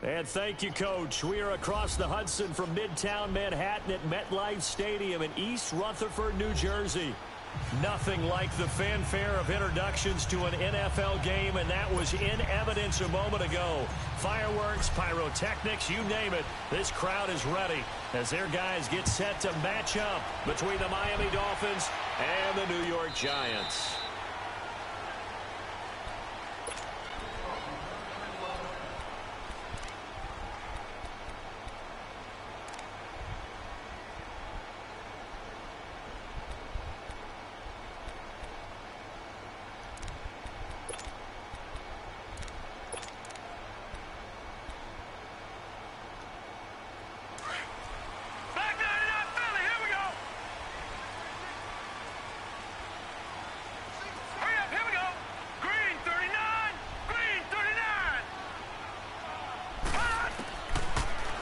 And thank you, Coach. We are across the Hudson from Midtown Manhattan at MetLife Stadium in East Rutherford, New Jersey. Nothing like the fanfare of introductions to an NFL game, and that was in evidence a moment ago. Fireworks, pyrotechnics, you name it. This crowd is ready as their guys get set to match up between the Miami Dolphins and the New York Giants.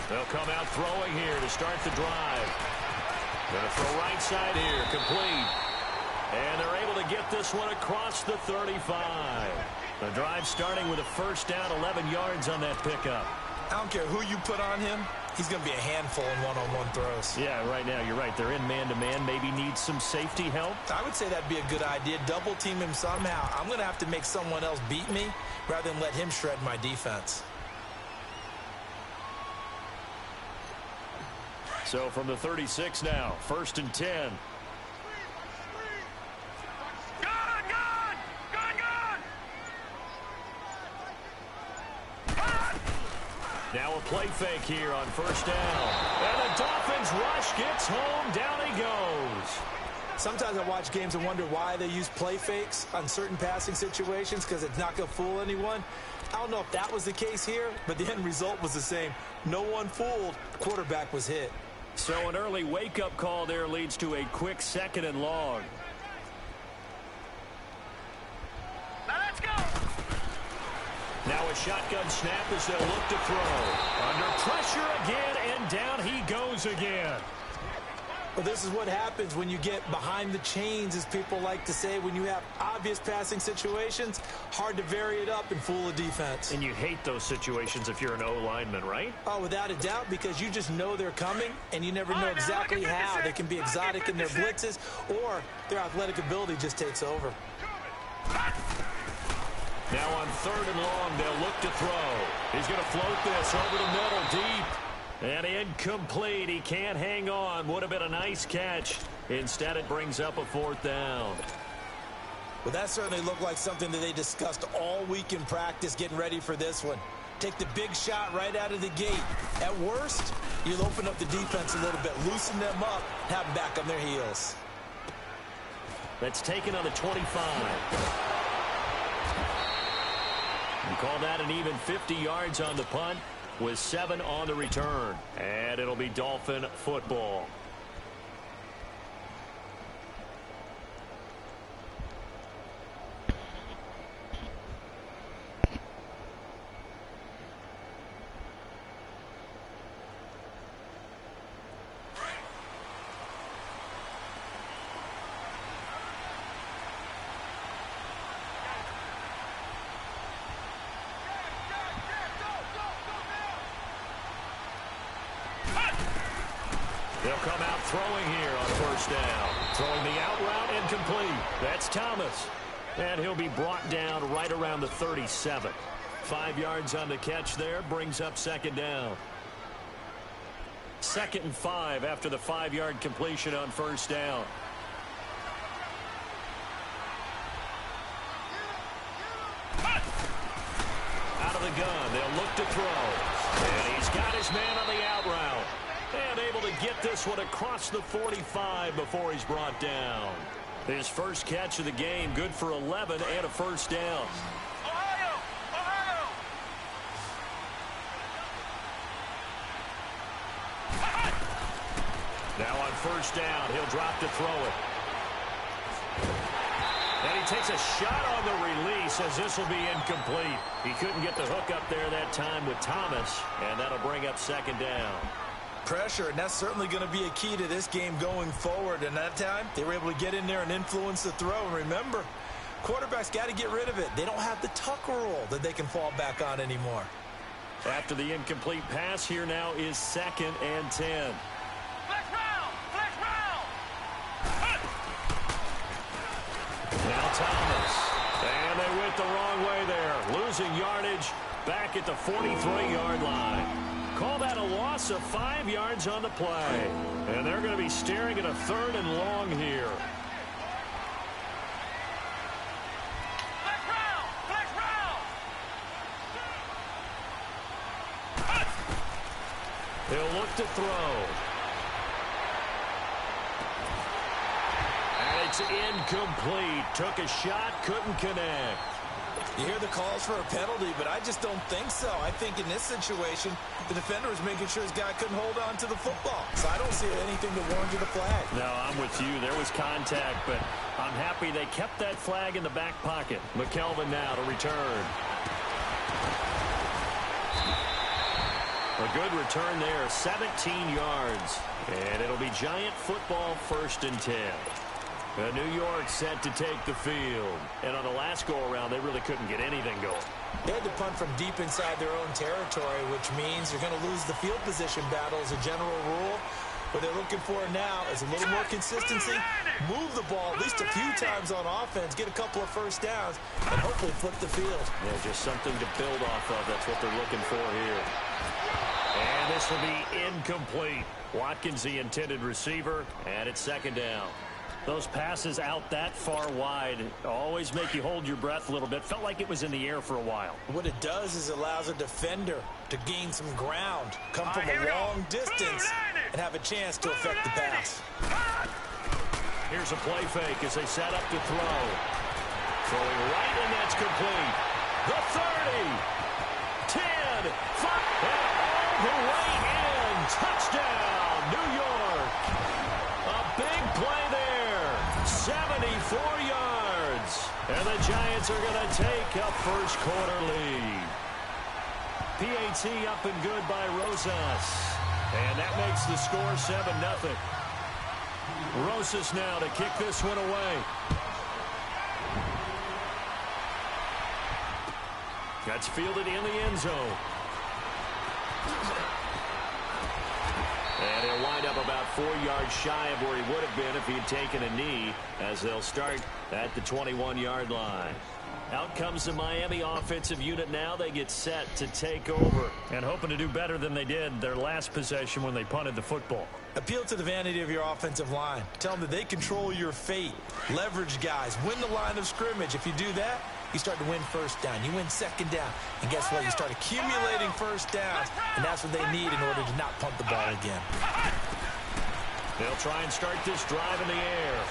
They'll come out throwing here to start the drive. Going to throw right side here, complete. And they're able to get this one across the 35. The drive starting with a first down, 11 yards on that pickup. I don't care who you put on him. He's going to be a handful in one-on-one throws. Yeah, right now, you're right. They're in man-to-man. Maybe need some safety help. I would say that'd be a good idea. Double team him somehow. I'm going to have to make someone else beat me rather than let him shred my defense. So from the 36 now, 1st and 10. Now a play fake here on first down. And the Dolphins rush gets home. Down he goes. Sometimes I watch games and wonder why they use play fakes on certain passing situations, because it's not going to fool anyone. I don't know if that was the case here, but the end result was the same. No one fooled. Quarterback was hit. So an early wake-up call there leads to a quick 2nd and long. Now let's go. Now a shotgun snap as they'll look to throw. Under pressure again, and down he goes again. Well, this is what happens when you get behind the chains, as people like to say. When you have obvious passing situations, hard to vary it up and fool a defense. And you hate those situations if you're an O-lineman, right? Oh, without a doubt, because you just know they're coming, and you never know exactly how. They can be exotic in their blitzes, or their athletic ability just takes over. Now on 3rd and long, they'll look to throw. He's going to float this over the middle, deep. And incomplete. He can't hang on. Would have been a nice catch. Instead, it brings up a 4th down. Well, that certainly looked like something that they discussed all week in practice getting ready for this one. Take the big shot right out of the gate. At worst, you'll open up the defense a little bit, loosen them up, have them back on their heels. That's taken on the 25. And call that an even 50 yards on the punt with 7 on the return. And it'll be Dolphin football. They'll come out throwing here on 1st down. Throwing the out route incomplete. That's Thomas. And he'll be brought down right around the 37. 5 yards on the catch there. Brings up 2nd down. 2nd and 5 after the 5-yard completion on 1st down. Out of the gun. They'll look to throw. And he's got his man on the out route. And able to get this one across the 45 before he's brought down. His first catch of the game, good for 11 and a 1st down. Ohio! Ohio! Now on 1st down, he'll drop to throw it. And he takes a shot on the release as this will be incomplete. He couldn't get the hook up there that time with Thomas, and that'll bring up 2nd down. Pressure, and that's certainly going to be a key to this game going forward. And that time, they were able to get in there and influence the throw. And remember, quarterbacks got to get rid of it. They don't have the tuck rule that they can fall back on anymore. After the incomplete pass, here now is 2nd and 10. Flex round! Flex round! Now Thomas. And they went the wrong way there. Losing yardage back at the 43-yard line. Call that a loss of 5 yards on the play. And they're going to be staring at a 3rd and long here. Flex round! Flex round! He'll look to throw. And it's incomplete. Took a shot, couldn't connect. You hear the calls for a penalty, but I just don't think so. I think in this situation, the defender was making sure his guy couldn't hold on to the football. So I don't see anything to warrant you the flag. No, I'm with you. There was contact, but I'm happy they kept that flag in the back pocket. McKelvin now to return. A good return there, 17 yards. And it'll be Giant football 1st and 10. New York set to take the field. And on the last go-around, they really couldn't get anything going. They had to punt from deep inside their own territory, which means you're going to lose the field position battle as a general rule. What they're looking for now is a little more consistency, move the ball at least a few times on offense, get a couple of 1st downs, and hopefully flip the field. Yeah, just something to build off of. That's what they're looking for here. And this will be incomplete. Watkins, the intended receiver, and it's 2nd down. Those passes out that far wide always make you hold your breath a little bit. Felt like it was in the air for a while. What it does is allows a defender to gain some ground, come from a long distance, and have a chance to affect the pass. Here's a play fake as they set up to throw. Throwing right, and that's complete. The 30, 10, 5, and all the way in. Touchdown, New York. A big play there. 74 yards. And the Giants are going to take a 1st quarter lead. PAT up and good by Rosas. And that makes the score 7-0. Rosas now to kick this one away. That's fielded in the end zone. And he'll wind up about 4 yards shy of where he would have been if he had taken a knee, as they'll start at the 21-yard line. Out comes the Miami offensive unit now. They get set to take over and hoping to do better than they did their last possession when they punted the football. Appeal to the vanity of your offensive line. Tell them that they control your fate. Leverage guys. Win the line of scrimmage. If you do that, you start to win first down. You win second down. And guess what? You start accumulating first downs. And that's what they need in order to not punt the ball again. They'll try and start this drive in the air.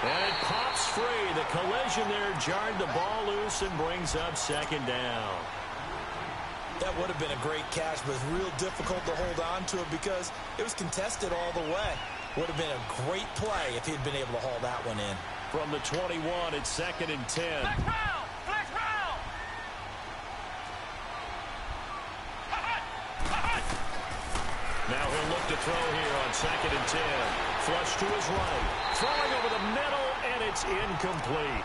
And it pops free. The collision there jarred the ball loose and brings up second down. That would have been a great catch, but it's real difficult to hold on to it because it was contested all the way. Would have been a great play if he'd been able to haul that one in. From the 21, it's 2nd and 10. Flex round! Flex round! Now he'll look to throw here on 2nd and 10. Flush to his right. Throwing over the middle, and it's incomplete.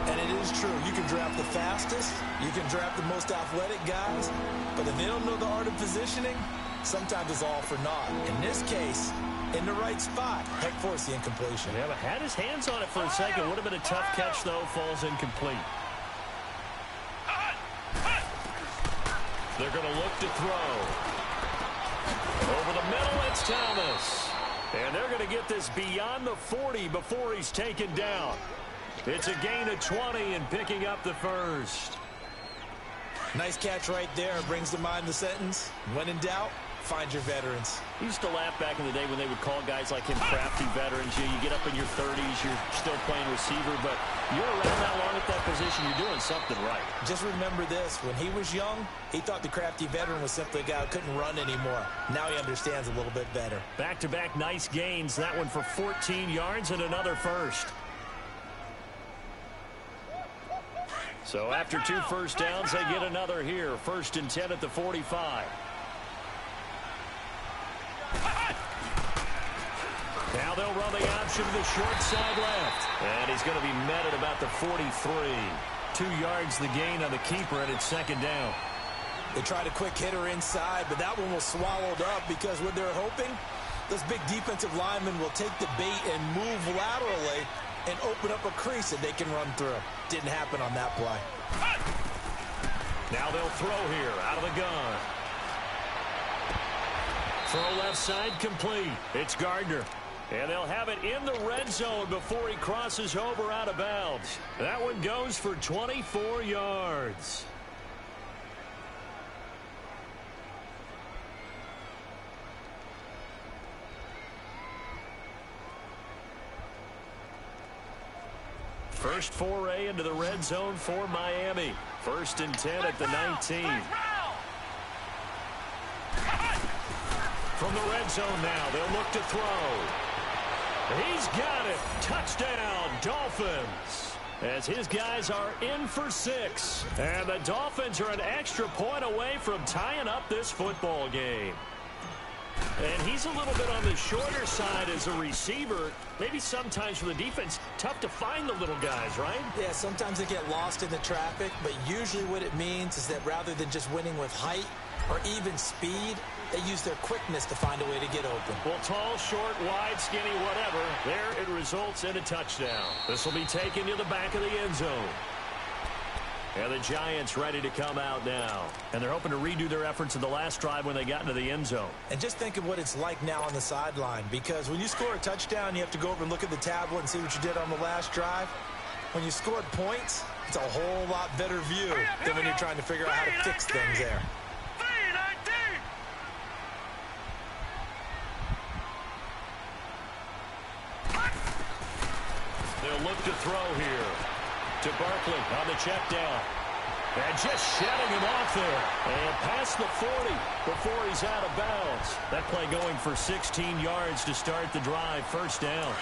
And it is true. You can draft the fastest. You can draft the most athletic guys. But if they don't know the art of positioning, sometimes it's all for naught. In this case, in the right spot, heck force the incompletion. Yeah, but had his hands on it for a second. Would have been a tough catch, though. Falls incomplete. They're going to look to throw. Over the middle, it's Thomas. And they're going to get this beyond the 40 before he's taken down. It's a gain of 20 and picking up the first. Nice catch right there. Brings to mind the sentence, when in doubt, find your veterans. I used to laugh back in the day when they would call guys like him crafty veterans. You get up in your 30s, you're still playing receiver, but you're around that long at that position, you're doing something right. Just remember this. When he was young, he thought the crafty veteran was simply a guy who couldn't run anymore. Now he understands a little bit better. Back-to-back nice gains. That one for 14 yards and another first. So after 2 first downs, they get another here. 1st and 10 at the 45. Now they'll run the option to the short side left. And he's going to be met at about the 43. 2 yards the gain on the keeper, and it's 2nd down. They tried a quick hitter inside, but that one was swallowed up because what they're hoping, those big defensive linemen will take the bait and move laterally and open up a crease that they can run through. Didn't happen on that play. Now they'll throw here out of the gun. Throw left side complete. It's Gardner. And they'll have it in the red zone before he crosses over out of bounds. That one goes for 24 yards. First foray into the red zone for Miami. 1st and 10 at the 19. From the red zone now, they'll look to throw. He's got it. Touchdown, Dolphins. As his guys are in for 6. And the Dolphins are an extra point away from tying up this football game. And he's a little bit on the shorter side as a receiver. Maybe sometimes for the defense, tough to find the little guys, right? Yeah, sometimes they get lost in the traffic, but usually what it means is that rather than just winning with height or even speed, they use their quickness to find a way to get open. Well, tall, short, wide, skinny, whatever, there it results in a touchdown. This will be taken to the back of the end zone. And the Giants ready to come out now. And they're hoping to redo their efforts in the last drive when they got into the end zone. And just think of what it's like now on the sideline, because when you score a touchdown, you have to go over and look at the tablet and see what you did on the last drive. When you scored points, it's a whole lot better view than when you're trying to figure out how to fix things there. They'll look to throw here. To Barkley on the check down. And just shedding him off there. And past the 40 before he's out of bounds. That play going for 16 yards to start the drive. 1st down.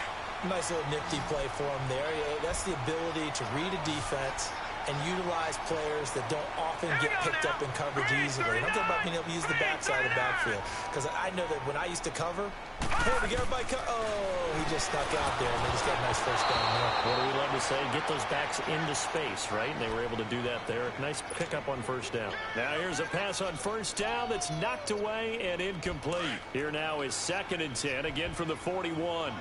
Nice little nifty play for him there. That's the ability to read a defense and utilize players that don't often get picked up in coverage easily. And I'm talking about being able to use the backside of the backfield. Because I know that when I used to cover, hey, we get everybody he just stuck out there, and they just got a nice 1st down there. What do we love to say? Get those backs into space, right? And they were able to do that there. Nice pickup on 1st down. Now here's a pass on 1st down that's knocked away and incomplete. Here now is 2nd and 10, again from the 41.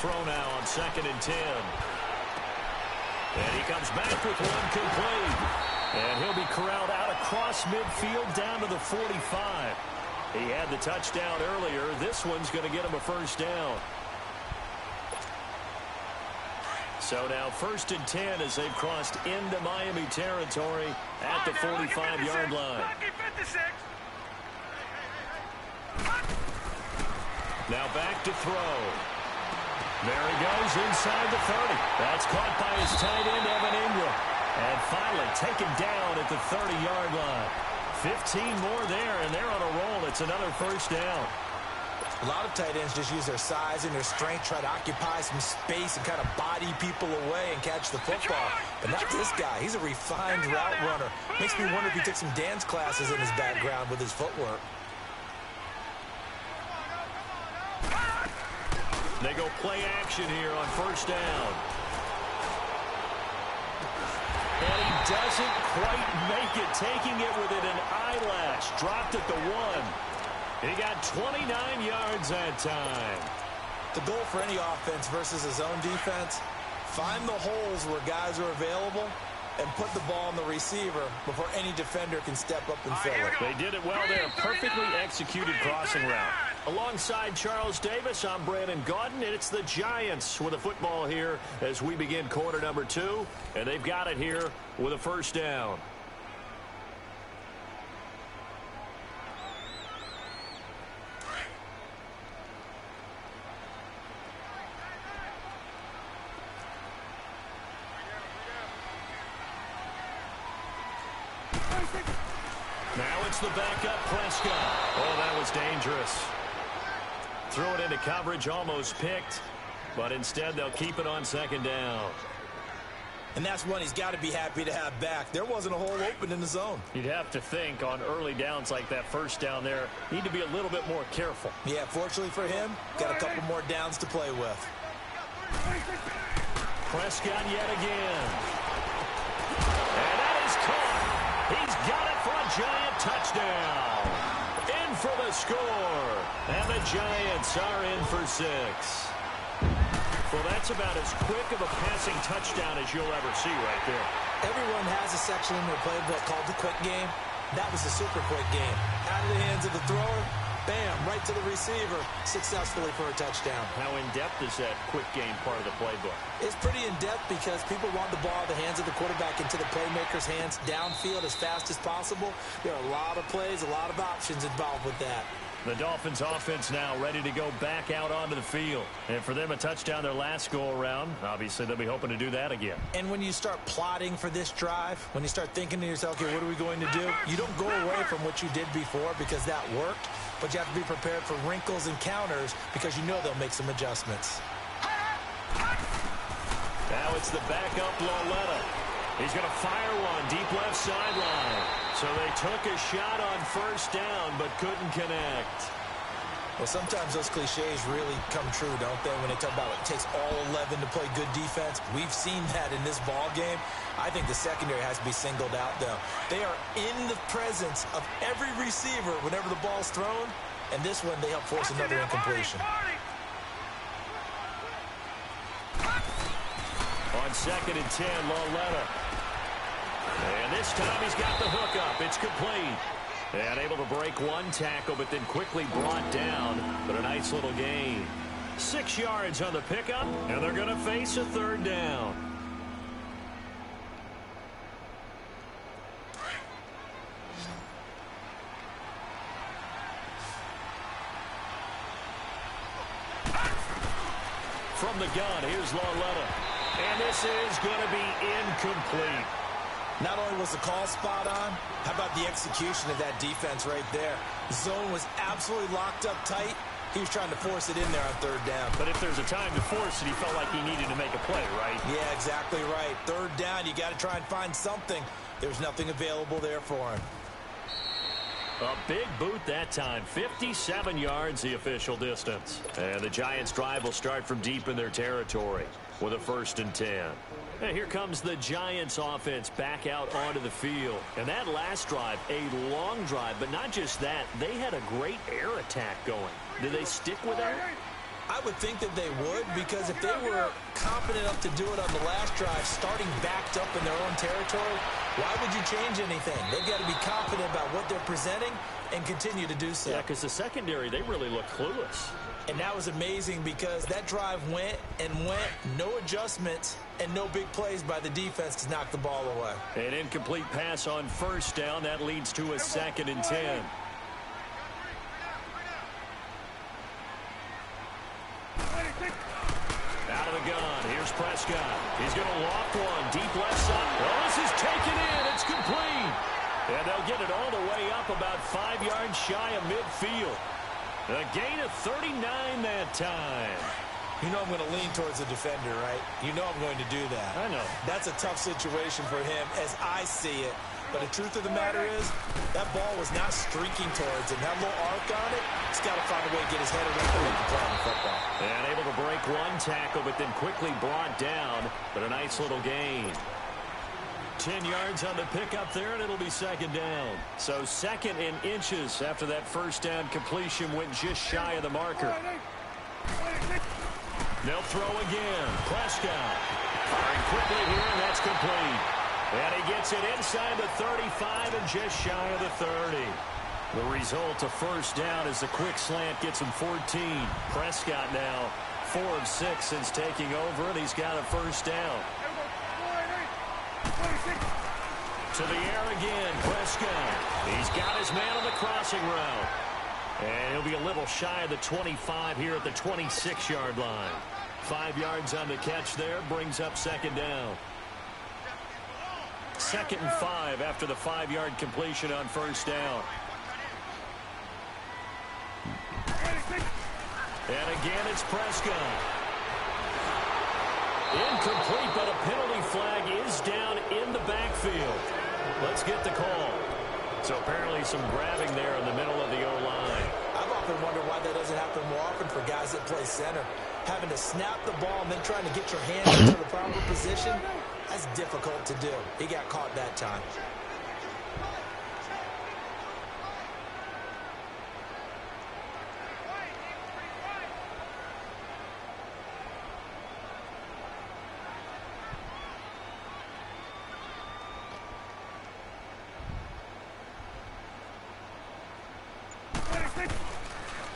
throw now on 2nd and 10. And he comes back with one complete. And he'll be corralled out across midfield down to the 45. He had the touchdown earlier. This one's going to get him a first down. So now 1st and 10 as they've crossed into Miami territory at the 45-yard line. Now back to throw. There he goes inside the 30. That's caught by his tight end, Evan Ingram. And finally taken down at the 30-yard line. 15 more there, and they're on a roll. It's another first down. A lot of tight ends just use their size and their strength, try to occupy some space and kind of body people away and catch the football. But not this guy. He's a refined route runner. Makes me wonder if he took some dance classes in his background with his footwork. They go play action here on first down. And he doesn't quite make it, taking it within an eyelash. Dropped at the 1. He got 29 yards that time. The goal for any offense versus a zone defense, find the holes where guys are available and put the ball on the receiver before any defender can step up and fill it. They did it well there. Perfectly executed crossing route. Alongside Charles Davis, I'm Brandon Gaudin, and it's the Giants with a football here as we begin quarter number 2, and they've got it here with a first down. Now it's the backup Prescott. Oh, that was dangerous. Threw it into coverage, almost picked, but instead they'll keep it on 2nd down. And that's one he's got to be happy to have back. There wasn't a hole open in the zone. You'd have to think on early downs like that first down there, need to be a little bit more careful. Yeah, fortunately for him, got a couple more downs to play with. Prescott yet again. And that is caught. He's got it for a Giant touchdown. In for the score. And the Giants are in for 6. Well, that's about as quick of a passing touchdown as you'll ever see right there. Everyone has a section in their playbook called the quick game. That was the super quick game. Out of the hands of the thrower, bam, right to the receiver, successfully for a touchdown. How in-depth is that quick game part of the playbook? It's pretty in-depth because people want the ball in the hands of the quarterback into the playmaker's hands downfield as fast as possible. There are a lot of plays, a lot of options involved with that. The Dolphins offense now ready to go back out onto the field. And for them, a touchdown their last go-around. Obviously, they'll be hoping to do that again. And when you start plotting for this drive, when you start thinking to yourself, okay, what are we going to do? You don't go away from what you did before because that worked, but you have to be prepared for wrinkles and counters because you know they'll make some adjustments. Now it's the backup Loletta. He's going to fire one deep left sideline. So they took a shot on first down but couldn't connect. Well, sometimes those cliches really come true, don't they, when they talk about it takes all 11 to play good defense. We've seen that in this ball game. I think the secondary has to be singled out, though. They are in the presence of every receiver whenever the ball's thrown, and this one they help force another incompletion. On 2nd and 10, Loletta. And this time he's got the hook up. It's complete. And able to break one tackle, but then quickly brought down. But a nice little gain. 6 yards on the pickup, and they're going to face a 3rd down. From the gun, here's Loletta. And this is going to be incomplete. Not only was the call spot on, how about the execution of that defense right there? The zone was absolutely locked up tight. He was trying to force it in there on 3rd down. But if there's a time to force it, he felt like he needed to make a play, right? Yeah, exactly right. 3rd down, you got to try and find something. There's nothing available there for him. A big boot that time. 57 yards the official distance. And the Giants' drive will start from deep in their territory with a 1st and 10. And here comes the Giants offense back out onto the field. And that last drive, a long drive, but not just that. They had a great air attack going. Did they stick with that? I would think that they would, because if they were confident enough to do it on the last drive, starting backed up in their own territory, why would you change anything? They've got to be confident about what they're presenting and continue to do so. Yeah, because the secondary, they really look clueless. And that was amazing because that drive went and went, no adjustments and no big plays by the defense to knock the ball away. An incomplete pass on first down. That leads to a 2nd and 10. Out of the gun. Here's Prescott. He's going to loft one. Deep left side. Oh, this is taken in. It's complete. And they'll get it all the way up about 5 yards shy of midfield. A gain of 39 that time. You know I'm going to lean towards the defender, right? You know I'm going to do that. I know. That's a tough situation for him as I see it. But the truth of the matter is, that ball was not streaking towards him. That little arc on it, he's got to find a way to get his head around and make the play on the football. And able to break one tackle, but then quickly brought down. But a nice little gain. 10 yards on the pickup there, and it'll be 2nd down. So 2nd and inches after that first down completion went just shy of the marker. They'll throw again. Prescott firing quickly here, and that's complete. And he gets it inside the 35 and just shy of the 30. The result, a first down, as the quick slant gets him 14. Prescott now 4 of 6 since taking over, and he's got a first down. To the air again, Prescott. He's got his man on the crossing route. And he'll be a little shy of the 25 here at the 26-yard line. 5 yards on the catch there, brings up 2nd down. 2nd and 5 after the 5-yard completion on first down. And again, it's Prescott. Incomplete, but a penalty flag is down in the backfield. Let's get the call. So apparently some grabbing there in the middle of the O-line. I've often wondered why that doesn't happen more often for guys that play center. Having to snap the ball and then trying to get your hands into the proper position, that's difficult to do. He got caught that time.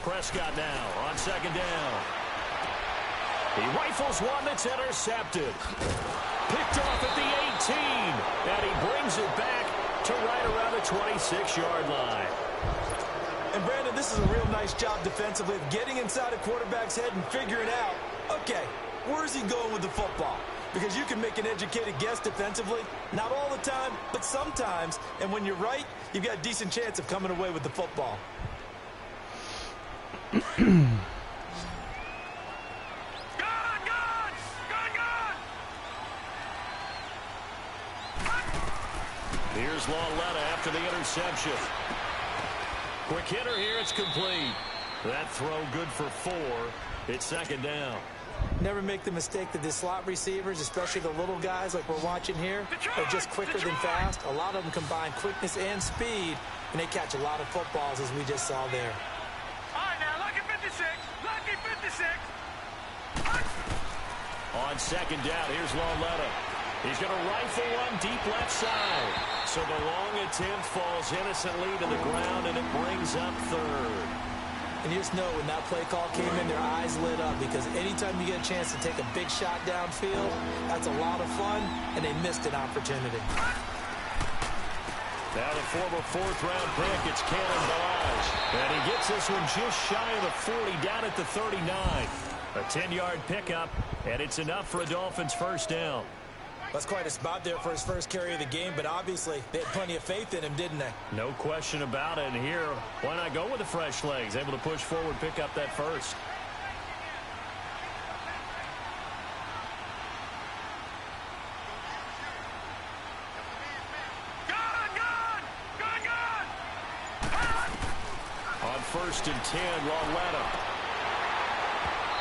Prescott now on 2nd down. He rifles one that's intercepted. Picked off at the 18. And he brings it back to right around the 26-yard line. And Brandon, this is a real nice job defensively of getting inside a quarterback's head and figuring out, okay, where's he going with the football? Because you can make an educated guess defensively, not all the time, but sometimes. And when you're right, you've got a decent chance of coming away with the football. Here's Lauletta after the interception. Quick hitter here, it's complete. That throw good for 4. It's 2nd down. Never make the mistake that the slot receivers, especially the little guys like we're watching here, are just quicker than fast. A lot of them combine quickness and speed, and they catch a lot of footballs, as we just saw there. All right, now, lucky 56. Lucky 56. On 2nd down, here's Lauletta. He's going to rifle one deep left side. So the long attempt falls innocently to the ground, and it brings up 3rd. And you just know when that play call came in, their eyes lit up, because anytime you get a chance to take a big shot downfield, that's a lot of fun, and they missed an opportunity. Now the former 4th-round pick, it's Cannon Balaj. And he gets this one just shy of the 40, down at the 39. A 10-yard pickup, and it's enough for a Dolphins first down. That's quite a spot there for his first carry of the game, but obviously they had plenty of faith in him, didn't they? No question about it. And here, why not go with the fresh legs? Able to push forward, pick up that first. On 1st and 10, Lauletta.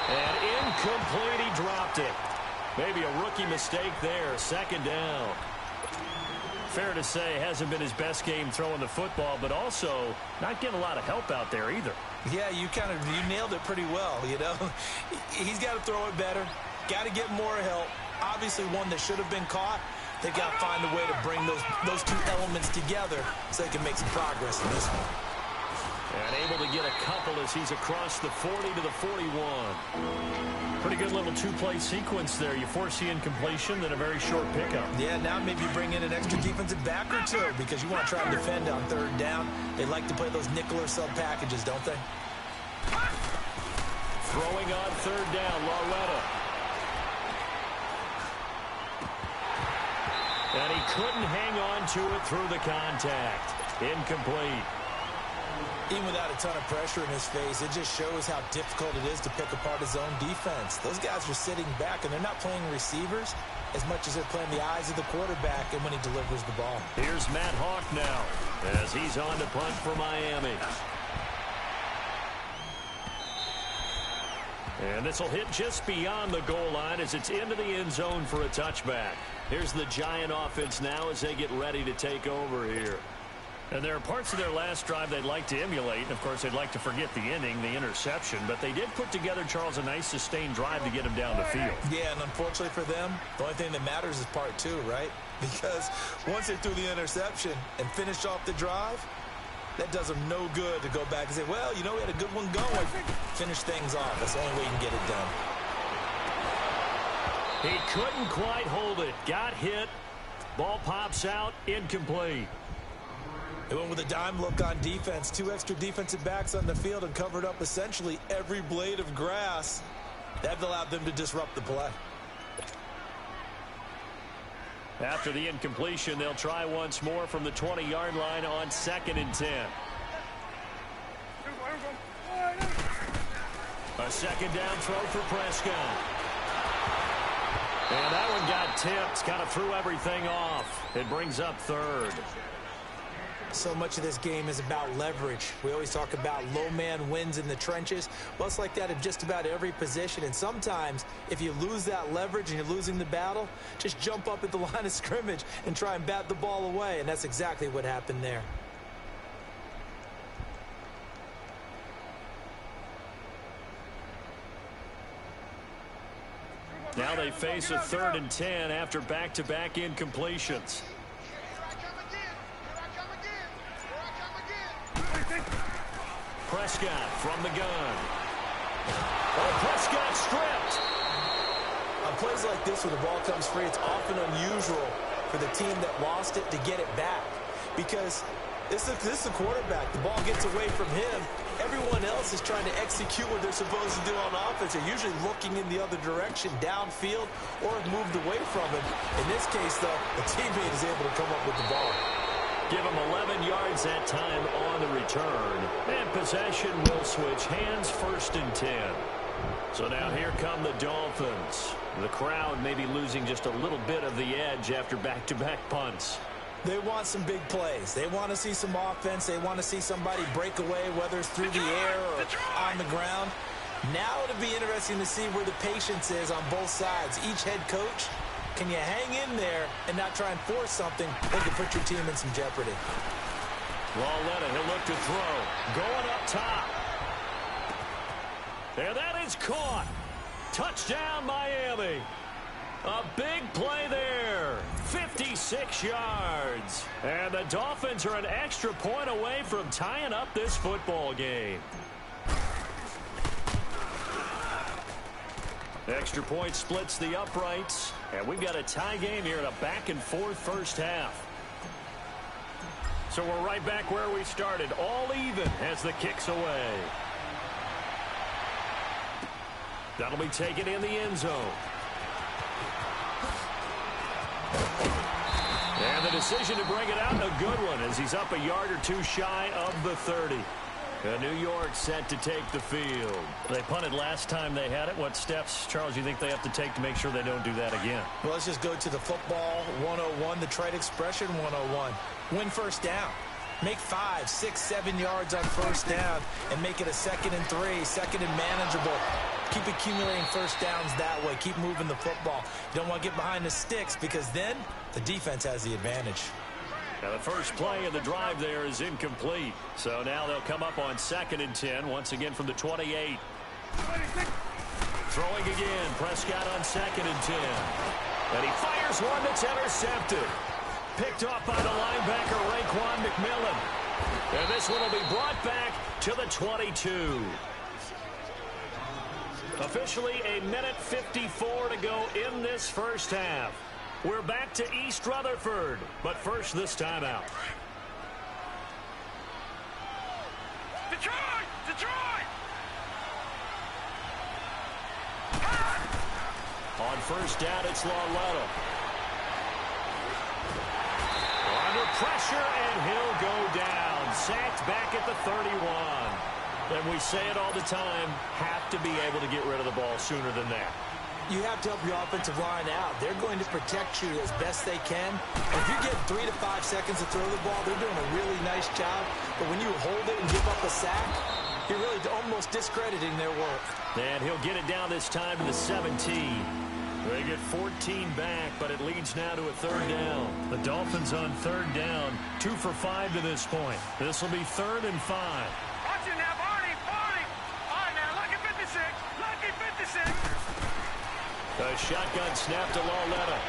And incomplete, he dropped it. Maybe a rookie mistake there. 2nd down. fair to say hasn't been his best game throwing the football, but also not getting a lot of help out there either. Yeah, you nailed it pretty well, you know. He's got to throw it better, got to get more help. Obviously one that should have been caught. They got to find a way to bring those two elements together so they can make some progress in this one. And able to get a couple as he's across the 40 to the 41. Pretty good little two-play sequence there. You force the incompletion, then a very short pickup. Yeah, now maybe you bring in an extra defensive back or two because you want to try and defend on third down. They like to play those nickel or sub packages, don't they? Throwing on third down, Loretta. And he couldn't hang on to it through the contact. Incomplete. Even without a ton of pressure in his face, it just shows how difficult it is to pick apart his own defense. Those guys are sitting back, and they're not playing receivers as much as they're playing the eyes of the quarterback and when he delivers the ball. Here's Matt Hawk now as he's on to punt for Miami. And this will hit just beyond the goal line as it's into the end zone for a touchback. Here's the Giant offense now as they get ready to take over here. And there are parts of their last drive they'd like to emulate. And, of course, they'd like to forget the inning, the interception. But they did put together, Charles, a nice sustained drive to get him down the field. Yeah, and unfortunately for them, the only thing that matters is part two, right? Because once they threw the interception and finished off the drive, that does them no good to go back and say, well, you know, we had a good one going. Finish things off. That's the only way you can get it done. He couldn't quite hold it. Got hit. Ball pops out. Incomplete. They went with a dime look on defense. Two extra defensive backs on the field and covered up essentially every blade of grass. That allowed them to disrupt the play. After the incompletion, they'll try once more from the 20-yard line on 2nd and 10. A second down throw for Prescott. And that one got tipped. Kind of threw everything off. It brings up third. So much of this game is about leverage. We always talk about low man wins in the trenches. Well, it's like that in just about every position. And sometimes, if you lose that leverage and you're losing the battle, just jump up at the line of scrimmage and try and bat the ball away. And that's exactly what happened there. Now they face a 3rd and 10 after back-to-back incompletions. Prescott from the gun. Oh, Prescott stripped. On plays like this where the ball comes free, it's often unusual for the team that lost it to get it back. Because this is the quarterback. The ball gets away from him. Everyone else is trying to execute what they're supposed to do on offense. They're usually looking in the other direction, downfield, or have moved away from him. In this case, though, the teammate is able to come up with the ball. Give him 11 yards that time on the return. And possession will switch hands, 1st and 10. So now here come the Dolphins. The crowd may be losing just a little bit of the edge after back-to-back punts. They want some big plays. They want to see some offense. They want to see somebody break away, whether it's through the air or on the ground. Now it'll be interesting to see where the patience is on both sides. Each head coach, can you hang in there and not try and force something that could put your team in some jeopardy? Loretta, he'll look to throw. Going up top. And that is caught. Touchdown, Miami. A big play there. 56 yards. And the Dolphins are an extra point away from tying up this football game. Extra point splits the uprights. And we've got a tie game here in a back-and-forth first half. So we're right back where we started. All even as the kick's away. That'll be taken in the end zone. And the decision to bring it out, a good one, as he's up a yard or two shy of the 30. New York set to take the field. They punted last time they had it. What steps, Charles, do you think they have to take to make sure they don't do that again? Well, let's just go to the football 101, the trite expression 101. Win first down. Make 5, 6, 7 yards on first down and make it a 2nd and 3, 2nd and manageable. Keep accumulating first downs that way. Keep moving the football. You don't want to get behind the sticks because then the defense has the advantage. Now the first play of the drive there is incomplete. So now they'll come up on 2nd and 10, once again from the 28. Throwing again, Prescott on 2nd and 10. And he fires one that's intercepted. Picked off by the linebacker, Raekwon McMillan. And this one will be brought back to the 22. Officially a minute 54 to go in this first half. We're back to East Rutherford, but first this timeout. Detroit! Detroit! On first down, it's Lauletta. Under pressure, and he'll go down. Sacked back at the 31. And we say it all the time, have to be able to get rid of the ball sooner than that. You have to help your offensive line out. They're going to protect you as best they can. And if you get 3 to 5 seconds to throw the ball, they're doing a really nice job. But when you hold it and give up a sack, you're really almost discrediting their work. And he'll get it down this time to the 17. They get 14 back, but it leads now to a 3rd down. The Dolphins on 3rd down, 2 for 5 to this point. This will be 3rd and 5. Watch it now, Barney! Barney! All right, now, lucky 56! Lucky 56! A shotgun snap to Lauletta.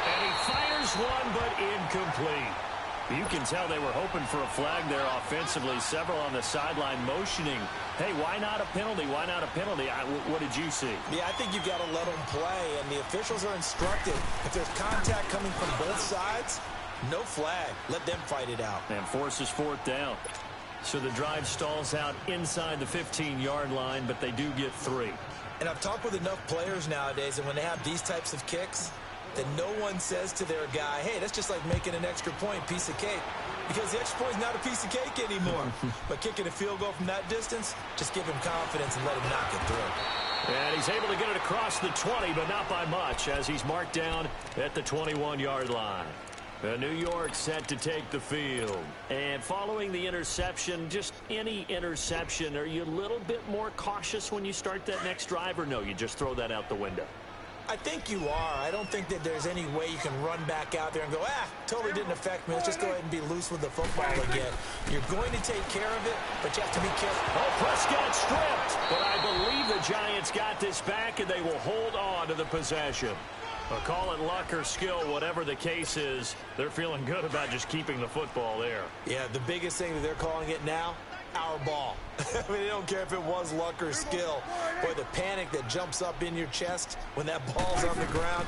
And he fires one, but incomplete. You can tell they were hoping for a flag there offensively. Several on the sideline motioning, hey, why not a penalty? Why not a penalty? What did you see? Yeah, I think you've got to let them play, and the officials are instructed. If there's contact coming from both sides, no flag. Let them fight it out. And forces 4th down. So the drive stalls out inside the 15-yard line, but they do get 3. And I've talked with enough players nowadays, and when they have these types of kicks, that no one says to their guy, hey, that's just like making an extra point, piece of cake. Because the extra point is not a piece of cake anymore. But kicking a field goal from that distance, just give him confidence and let him knock it through. And he's able to get it across the 20, but not by much, as he's marked down at the 21-yard line. New York set to take the field. And following the interception, just any interception, are you a little bit more cautious when you start that next drive, or no, you just throw that out the window? I think you are. I don't think that there's any way you can run back out there and go, totally didn't affect me. Let's just go ahead and be loose with the football again. You're going to take care of it, but you have to be careful. Oh, Prescott stripped. But I believe the Giants got this back, and they will hold on to the possession. Call it luck or skill, whatever the case is, they're feeling good about just keeping the football there. Yeah, the biggest thing that they're calling it now, our ball. I mean, they don't care if it was luck or skill. Boy, the panic that jumps up in your chest when that ball's on the ground,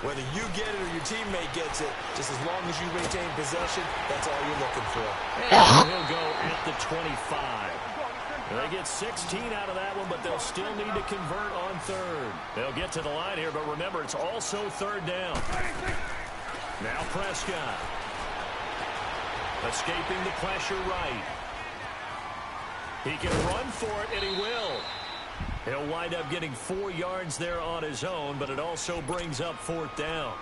whether you get it or your teammate gets it, just as long as you maintain possession, that's all you're looking for. And he'll go at the 25. They get 16 out of that one, but they'll still need to convert on 3rd. They'll get to the line here, but remember, it's also 3rd down. Now Prescott. Escaping the pressure right. He can run for it, and he will. He'll wind up getting 4 yards there on his own, but it also brings up 4th down.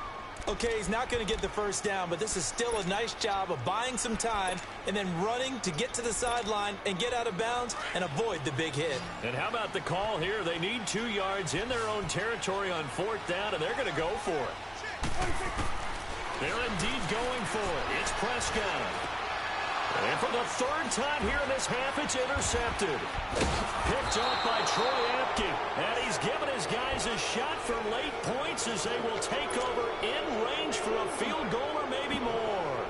Okay, he's not going to get the first down, but this is still a nice job of buying some time and then running to get to the sideline and get out of bounds and avoid the big hit. And how about the call here? They need 2 yards in their own territory on 4th down, and they're going to go for it. They're indeed going for it. It's Prescott. And for the 3rd time here in this half, it's intercepted. Picked off by Troy Apke. And he's given his guys a shot for late points as they will take over in range for a field goal or maybe more.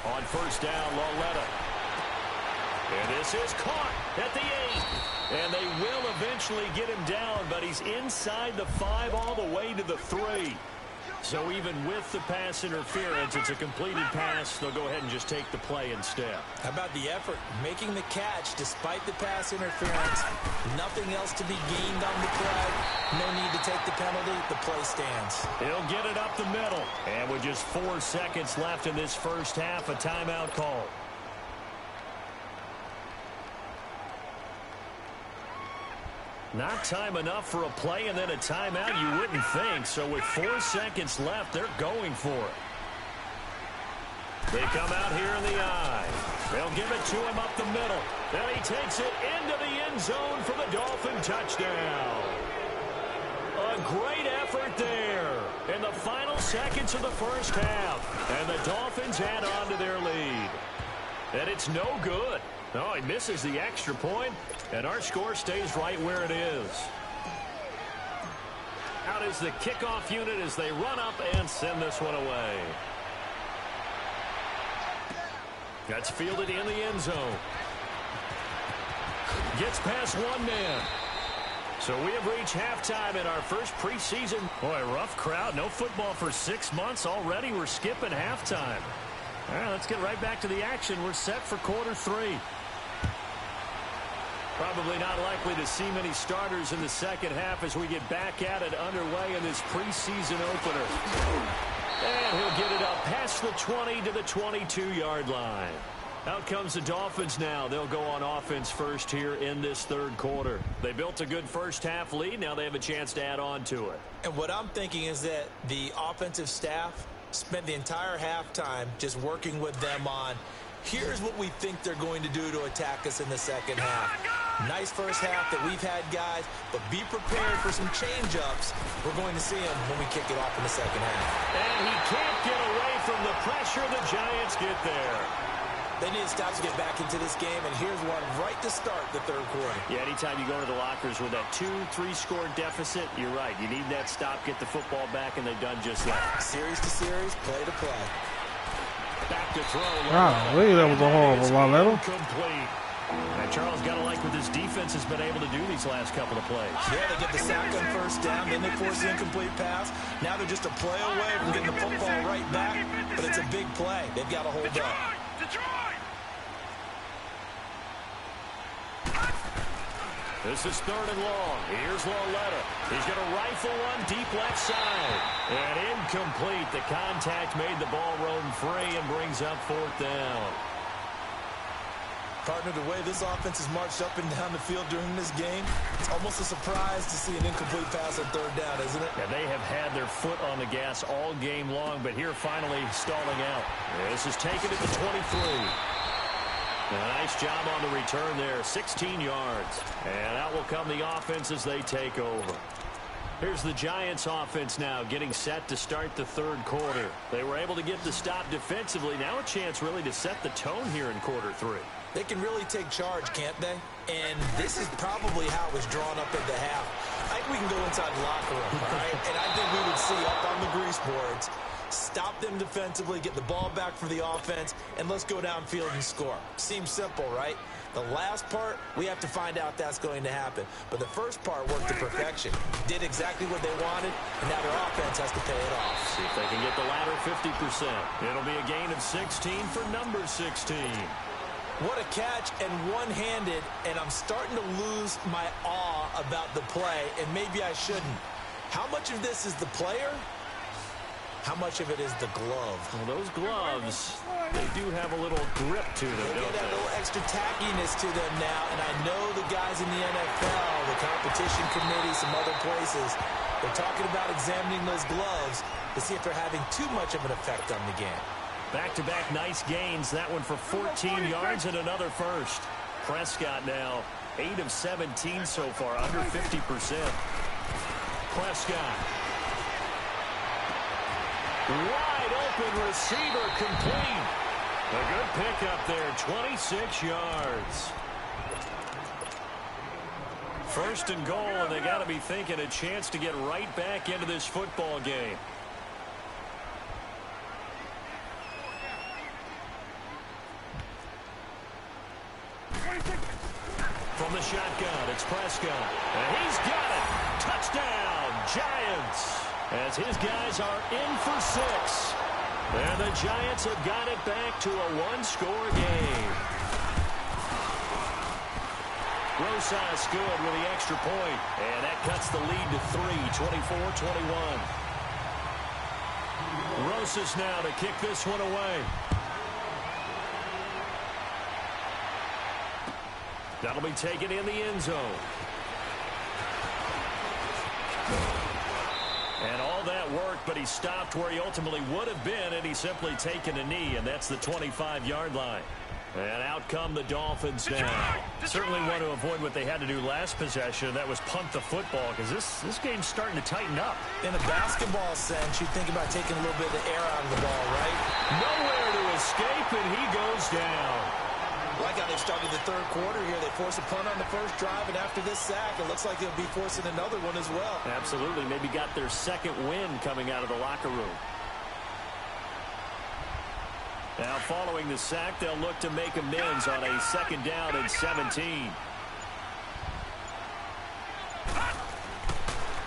On first down, Lauletta. And this is caught at the 8. And they will eventually get him down, but he's inside the 5 all the way to the 3. So even with the pass interference, it's a completed pass. They'll go ahead and just take the play instead. How about the effort? Making the catch despite the pass interference. Nothing else to be gained on the play. No need to take the penalty. The play stands. He'll get it up the middle. And with just 4 seconds left in this first half, a timeout call. Not time enough for a play and then a timeout, you wouldn't think. So with 4 seconds left, they're going for it. They come out here in the I. They'll give it to him up the middle. Then he takes it into the end zone for the Dolphin touchdown. A great effort there in the final seconds of the first half. And the Dolphins add on to their lead. And it's no good. Oh, he misses the extra point, and our score stays right where it is. Out is the kickoff unit as they run up and send this one away. That's fielded in the end zone. Gets past one man. So we have reached halftime in our first preseason. Boy, rough crowd. No football for 6 months. Already we're skipping halftime. All right, let's get right back to the action. We're set for quarter 3. Probably not likely to see many starters in the second half as we get back at it underway in this preseason opener. And he'll get it up past the 20 to the 22-yard line. Out comes the Dolphins now. They'll go on offense first here in this third quarter. They built a good first half lead. Now they have a chance to add on to it. And what I'm thinking is that the offensive staff spent the entire halftime just working with them on, here's what we think they're going to do to attack us in the second half. Nice first half that we've had, guys, but be prepared for some change-ups. We're going to see them when we kick it off in the second half. And he can't get away from the pressure. The Giants get there. They need to stop to get back into this game, and here's one right to start the third quarter. Yeah, anytime you go to the lockers with that 2-3 score deficit, you're right. You need that stop, get the football back, and they've done just that. Series to series, play to play. Back to throw. Wow, look, that was a horrible Valero. Complete. And Charles got to like what this defense has been able to do these last couple of plays. Yeah, they get the sack on first down, then they force the incomplete pass. Now they're just a play away from getting the football right back, but it's a big play. They've got to hold up. This is third and long. Here's Lauletta. He's going to rifle one deep left side. And incomplete. The contact made the ball roam free and brings up fourth down. Partner, the way this offense has marched up and down the field during this game, it's almost a surprise to see an incomplete pass on third down, isn't it? Yeah, they have had their foot on the gas all game long, but here finally stalling out. This is taken at the 23. A nice job on the return there, 16 yards. And out will come the offense as they take over. Here's the Giants offense now getting set to start the third quarter. They were able to get the stop defensively. Now a chance really to set the tone here in quarter 3. They can really take charge, can't they? And this is probably how it was drawn up in the half. I think we can go inside the locker room, all right? And I think we would see up on the grease boards, stop them defensively, get the ball back for the offense, and let's go downfield and score. Seems simple, right? The last part, we have to find out if that's going to happen. But the first part worked to perfection. Did exactly what they wanted, and now their offense has to pay it off. See if they can get the latter 50%. It'll be a gain of 16 for number 16. What a catch, and one-handed, and I'm starting to lose my awe about the play, and maybe I shouldn't. How much of this is the player? How much of it is the glove? Well, those gloves, they do have a little grip to them, They don't get a they? little extra tackiness to them now, and I know the guys in the NFL, the competition committee, some other places, they're talking about examining those gloves to see if they're having too much of an effect on the game. Back-to-back nice gains. That one for 14 yards and another first. Prescott now 8 of 17 so far, under 50%. Prescott. Wide open receiver complete. A good pickup there, 26 yards. First and goal, and they got to be thinking a chance to get right back into this football game. From the shotgun, it's Prescott. And he's got it. Touchdown, Giants. As his guys are in for 6. And the Giants have got it back to a one-score game. Rosas good with the extra point. And that cuts the lead to 3, 24-21. Rosas now to kick this one away. That'll be taken in the end zone. And all that work, but he stopped where he ultimately would have been, and he's simply taken a knee, and that's the 25-yard line. And out come the Dolphins now. Certainly want to avoid what they had to do last possession. That was punt the football, because this game's starting to tighten up. In a basketball sense, you think about taking a little bit of the air out of the ball, right? Nowhere to escape, and he goes down. Like how they started the third quarter here. They forced a punt on the first drive, and after this sack, it looks like they'll be forcing another one as well. Absolutely. Maybe got their second win coming out of the locker room. Now, following the sack, they'll look to make amends on a second down and 17.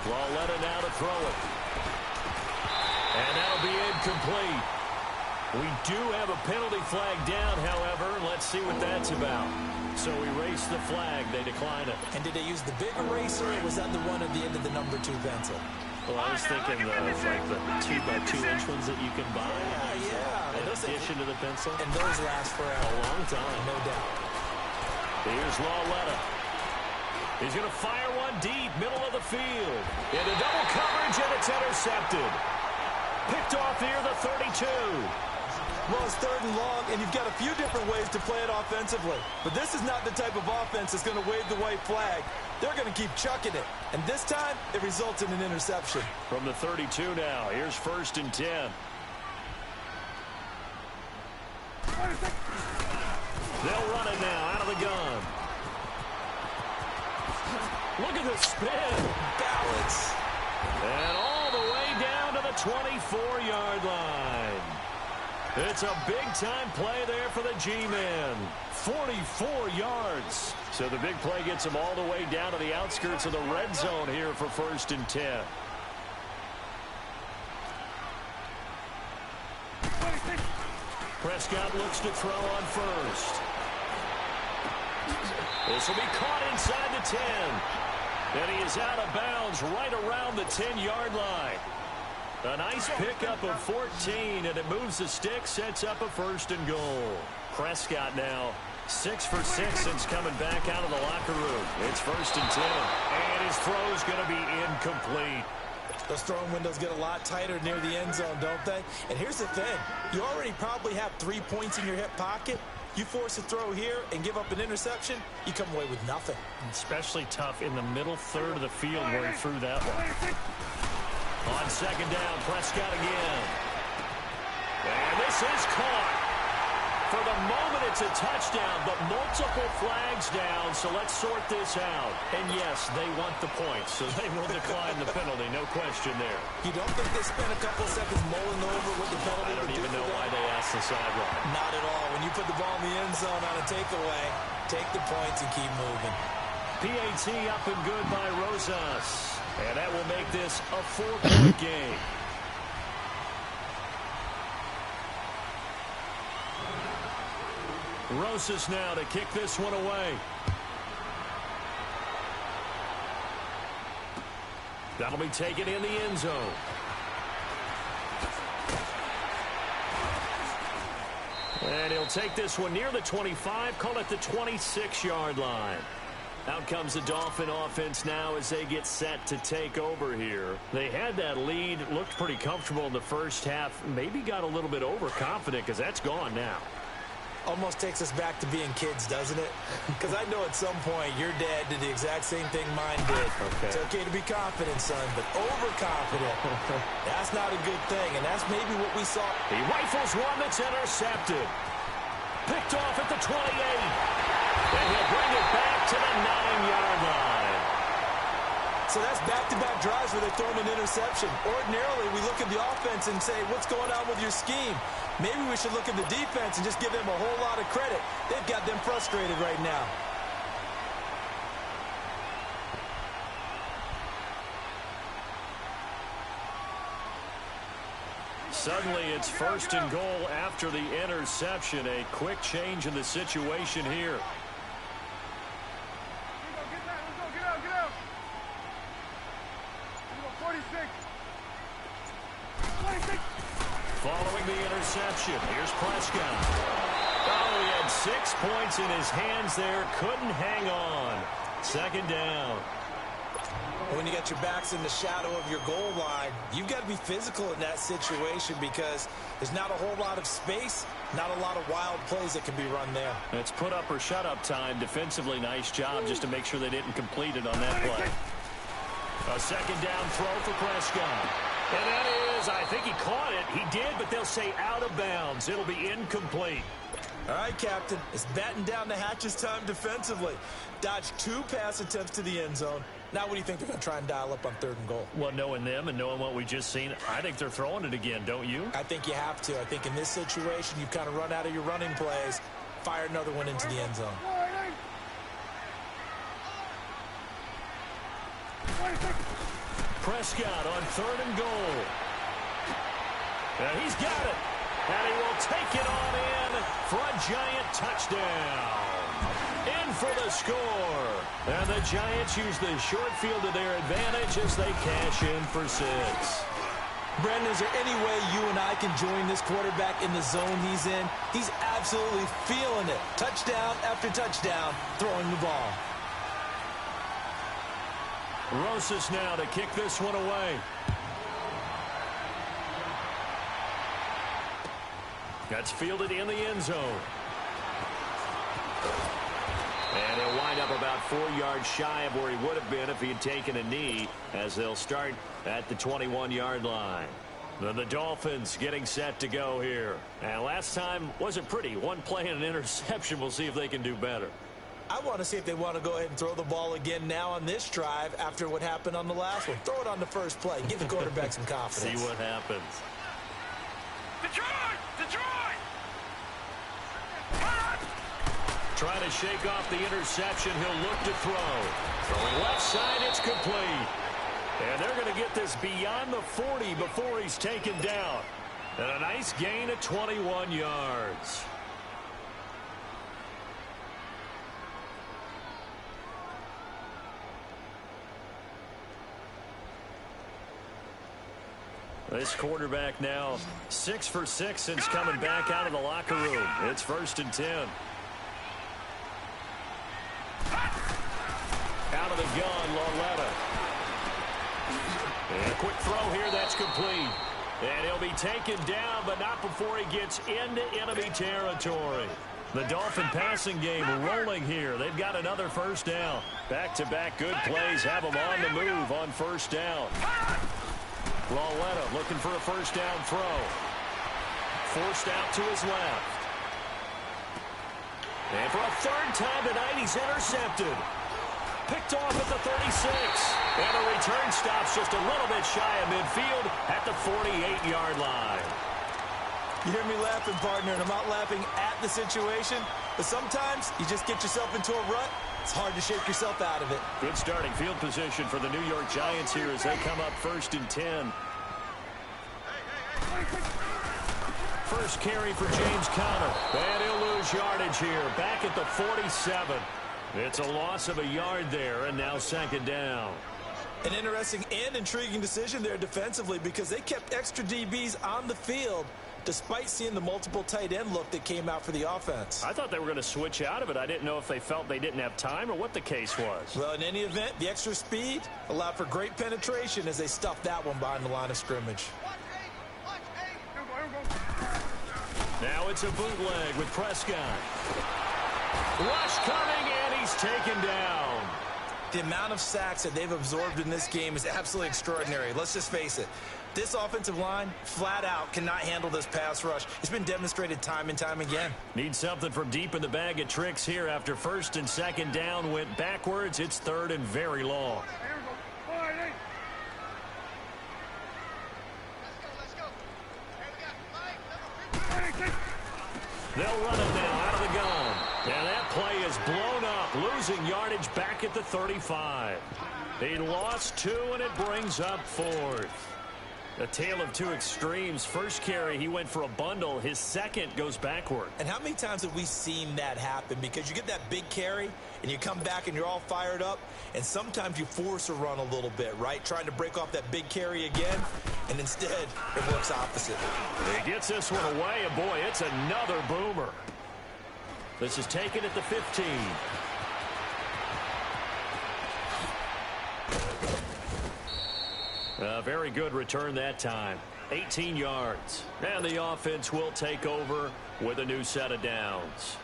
Lauletta now to throw it. And that'll be incomplete. We do have a penalty flag down, however. Let's see what that's about. So erase the flag. They decline it. And did they use the big eraser, or was that the one at the end of the number 2 pencil? Well, I was thinking like the 2x2-inch ones that you can buy. Yeah. In addition to the pencil. And those last forever. A long time. No doubt. Here's Lauletta. He's going to fire one deep, middle of the field. Into double coverage, and it's intercepted. Picked off near the 32. Well, it's 3rd and long, and you've got a few different ways to play it offensively. But this is not the type of offense that's going to wave the white flag. They're going to keep chucking it. And this time, it results in an interception. From the 32 now, here's 1st and 10. They'll run it now out of the gun. Look at the spin. Balance. And all the way down to the 24-yard line. It's a big-time play there for the G-men. 44 yards. So the big play gets him all the way down to the outskirts of the red zone here for 1st and 10. Prescott looks to throw on first. This will be caught inside the 10. And he is out of bounds right around the 10-yard line. A nice pickup of 14, and it moves the stick, sets up a 1st and goal. Prescott now 6 for 6 since coming back out of the locker room. It's 1st and 10, and his throw's going to be incomplete. Those throwing windows get a lot tighter near the end zone, don't they? And here's the thing. You already probably have 3 points in your hip pocket. You force a throw here and give up an interception, you come away with nothing. Especially tough in the middle third of the field where he threw that one. On 2nd down, Prescott again. And this is caught. For the moment, it's a touchdown, but multiple flags down, so let's sort this out. And yes, they want the points, so they will decline the penalty, no question there. You don't think they spent a couple seconds mulling over what the penalty I don't even know why they asked the sideline. Not at all. When you put the ball in the end zone on a takeaway, take the points and keep moving. PAT up and good by Rosas. And that will make this a 4-point game. Rosas now to kick this one away. That'll be taken in the end zone. And he'll take this one near the 25, call it the 26-yard line. Out comes the Dolphin offense now as they get set to take over here. They had that lead, looked pretty comfortable in the first half, maybe got a little bit overconfident because that's gone now. Almost takes us back to being kids, doesn't it? Because I know at some point your dad did the exact same thing mine did. Okay. It's okay to be confident, son, but overconfident, that's not a good thing, and that's maybe what we saw. He rifles one that's intercepted. Picked off at the 28. And he'll bring it back to the 9-yard line. So that's back-to-back drives where they throw him an interception. Ordinarily, we look at the offense and say, what's going on with your scheme? Maybe we should look at the defense and just give them a whole lot of credit. They've got them frustrated right now. Suddenly, it's 1st and goal after the interception. A quick change in the situation here. Following the interception, here's Prescott. Oh, he had 6 points in his hands there. Couldn't hang on. 2nd down. When you got your backs in the shadow of your goal line, you've got to be physical in that situation because there's not a whole lot of space, not a lot of wild plays that can be run there. It's put up or shut up time. Defensively, nice job just to make sure they didn't complete it on that play. A second down throw for Prescott. And that is, I think he caught it. He did, but they'll say out of bounds. It'll be incomplete. All right, Captain. It's batten down the hatches time defensively. Dodged 2 pass attempts to the end zone. Now what do you think they're going to try and dial up on 3rd and goal? Well, knowing them and knowing what we just seen, I think they're throwing it again, don't you? I think you have to. I think in this situation, you've kind of run out of your running plays. Fire another one into the end zone. Prescott on 3rd and goal. And he's got it. And he will take it on in for a Giant touchdown. In for the score. And the Giants use the short field to their advantage as they cash in for 6. Brandon, is there any way you and I can join this quarterback in the zone he's in? He's absolutely feeling it. Touchdown after touchdown, throwing the ball. Rosas now to kick this one away. That's fielded in the end zone. And he'll wind up about 4 yards shy of where he would have been if he had taken a knee, as they'll start at the 21-yard line. The Dolphins getting set to go here. And last time wasn't pretty. 1 play and an interception. We'll see if they can do better. I want to see if they want to go ahead and throw the ball again now on this drive after what happened on the last one. Throw it on the first play. Give the quarterback some confidence. See what happens. Detroit! Detroit! Trying to shake off the interception. He'll look to throw. Throwing left side, it's complete. And they're going to get this beyond the 40 before he's taken down. And a nice gain of 21 yards. This quarterback now 6 for 6 since coming back out of the locker room. It's 1st and 10. Out of the gun, Lauletta. And a quick throw here, that's complete. And he'll be taken down, but not before he gets into enemy territory. The Dolphin passing game rolling here. They've got another 1st down. Back-to-back good plays have them on the move on 1st down. Lauletta looking for a 1st down throw. Forced out to his left. And for a 3rd time tonight, he's intercepted. Picked off at the 36. And the return stops just a little bit shy of midfield at the 48-yard line. You hear me laughing, partner, and I'm not laughing at the situation, but sometimes you just get yourself into a rut. It's hard to shake yourself out of it. Good starting field position for the New York Giants here as they come up 1st and 10. First carry for James Conner. And he'll lose yardage here. Back at the 47. It's a loss of a yard there, and now 2nd down. An interesting and intriguing decision there defensively because they kept extra DBs on the field despite seeing the multiple tight end look that came out for the offense. I thought they were going to switch out of it. I didn't know if they felt they didn't have time or what the case was. Well, in any event, the extra speed allowed for great penetration as they stuffed that one behind the line of scrimmage. Now it's a bootleg with Prescott. Rush coming, and he's taken down. The amount of sacks that they've absorbed in this game is absolutely extraordinary. Let's just face it. This offensive line, flat out, cannot handle this pass rush. It's been demonstrated time and time again. Need something from deep in the bag of tricks here after 1st and 2nd down went backwards. It's 3rd and very long. They'll run it now out of the gun. And that play is blown up, losing yardage back at the 35. He lost 2, and it brings up 4th. A tale of 2 extremes. First carry, he went for a bundle. His second goes backward. And how many times have we seen that happen? Because you get that big carry, and you come back, and you're all fired up, and sometimes you force a run a little bit, right? Trying to break off that big carry again, and instead, it works opposite. He gets this one away, and boy, it's another boomer. This is taken at the 15. A very good return that time. 18 yards. And the offense will take over with a new set of downs.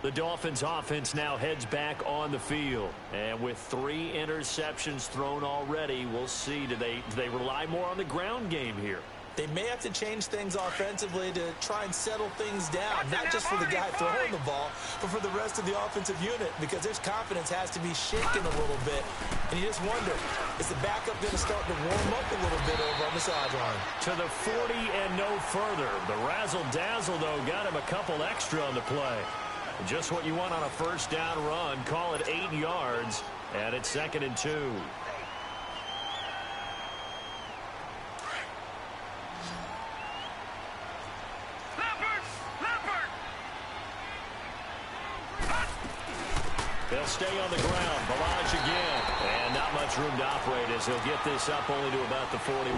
The Dolphins offense now heads back on the field. And with 3 interceptions thrown already, we'll see, do they rely more on the ground game here? They may have to change things offensively to try and settle things down, not just for the guy throwing the ball, but for the rest of the offensive unit, because their confidence has to be shaken a little bit. And you just wonder, is the backup going to start to warm up a little bit over on the sideline? To the 40 and no further. The razzle-dazzle, though, got him a couple extra on the play. Just what you want on a first down run. Call it 8 yards, and it's 2nd and 2. They'll stay on the ground. Barrage again. And not much room to operate as he'll get this up only to about the 41.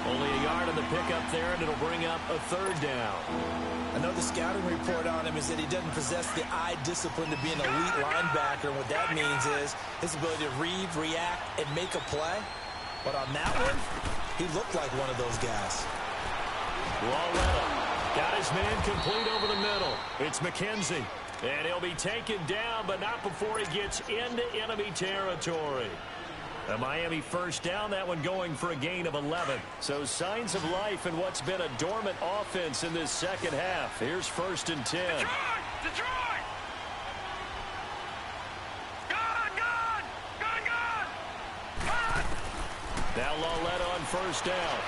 Only a yard on the pickup there, and it'll bring up a 3rd down. Another scouting report on him is that he doesn't possess the eye discipline to be an elite linebacker. And what that means is his ability to read, react, and make a play. But on that one, he looked like one of those guys. Loretta got his man complete over the middle. It's McKenzie. And he'll be taken down, but not before he gets into enemy territory. A Miami first down, that one going for a gain of 11. So signs of life in what's been a dormant offense in this second half. Here's 1st and 10. Detroit! Gone! Now Loretta on first down.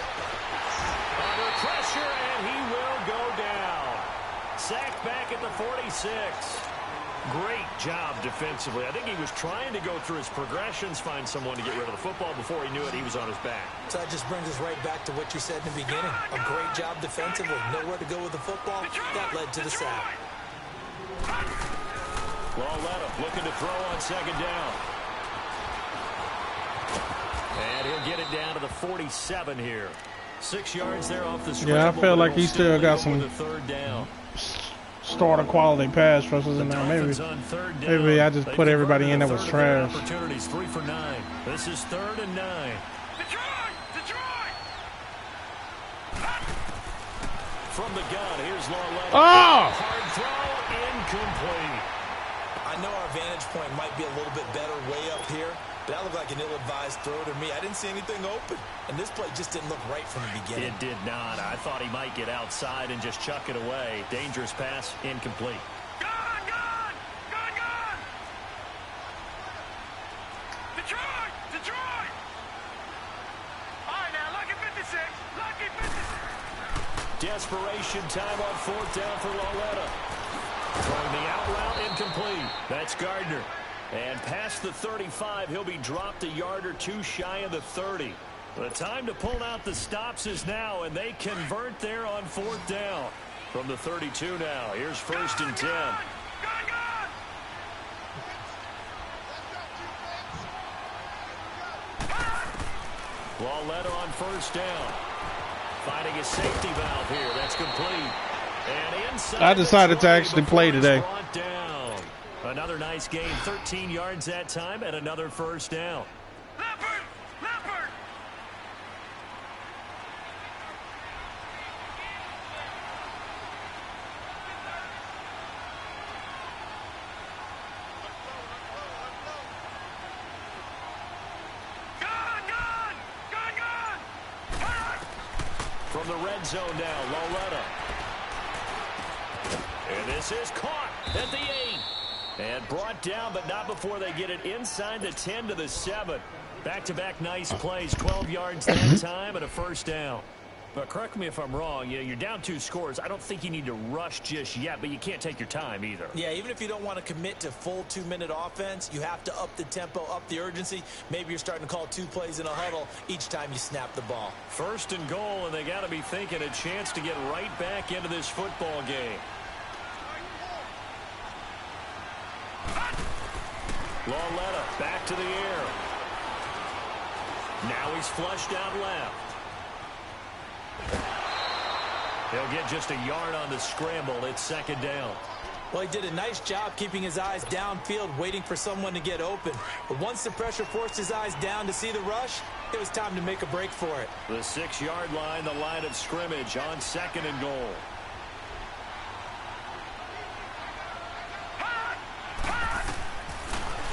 Under pressure, and he will go down. Sacked back at the 46. Great job defensively. I think he was trying to go through his progressions, find someone to get rid of the football. Before he knew it, he was on his back. So that just brings us right back to what you said in the beginning. A great job defensively. Nowhere to go with the football. That led to the sack. Loretta looking to throw on 2nd down. And he'll get it down to the 47 here. 6 yards there off the scramble. Yeah, I feel like he still got some 3rd down. Starter quality pass rushes in there. Maybe I just put everybody in that was trash. Opportunities 3 for 9. This is 3rd and 9. Detroit! From the gun, here's Loretta. Oh! Hard throw, incomplete. I know our vantage point might be a little bit better way up here, but that looked like an ill-advised throw to me. I didn't see anything open, and this play just didn't look right from the beginning. It did not. I thought he might get outside and just chuck it away. Dangerous pass, incomplete. Gone! Detroit! All right, now, lucky 56. Desperation time on 4th down for Loretta. Throwing the out route, incomplete. That's Gardner. And past the 35, he'll be dropped a yard or 2 shy of the 30. The time to pull out the stops is now, and they convert there on 4th down. From the 32 now, here's 1st and 10. Loretta on 1st down. Finding a safety valve here. That's complete. And inside, I decided to actually play today. Down. Another nice gain. 13 yards that time and another 1st down. Leopard! From the red zone now, Loretta. And this is caught at the 8. And brought down, but not before they get it inside the 10 to the 7. Back-to-back nice plays, 12 yards that time and a 1st down. But correct me if I'm wrong, you're down 2 scores. I don't think you need to rush just yet, but you can't take your time either. Yeah, even if you don't want to commit to full 2-minute offense, you have to up the tempo, up the urgency. Maybe you're starting to call 2 plays in a huddle each time you snap the ball. 1st and goal, and they got to be thinking a chance to get right back into this football game. Loretta back to the air. Now he's flushed out left. He'll get just a yard on the scramble. It's 2nd down. Well, he did a nice job keeping his eyes downfield, waiting for someone to get open. But once the pressure forced his eyes down to see the rush, it was time to make a break for it. The 6-yard line, the line of scrimmage on 2nd and goal.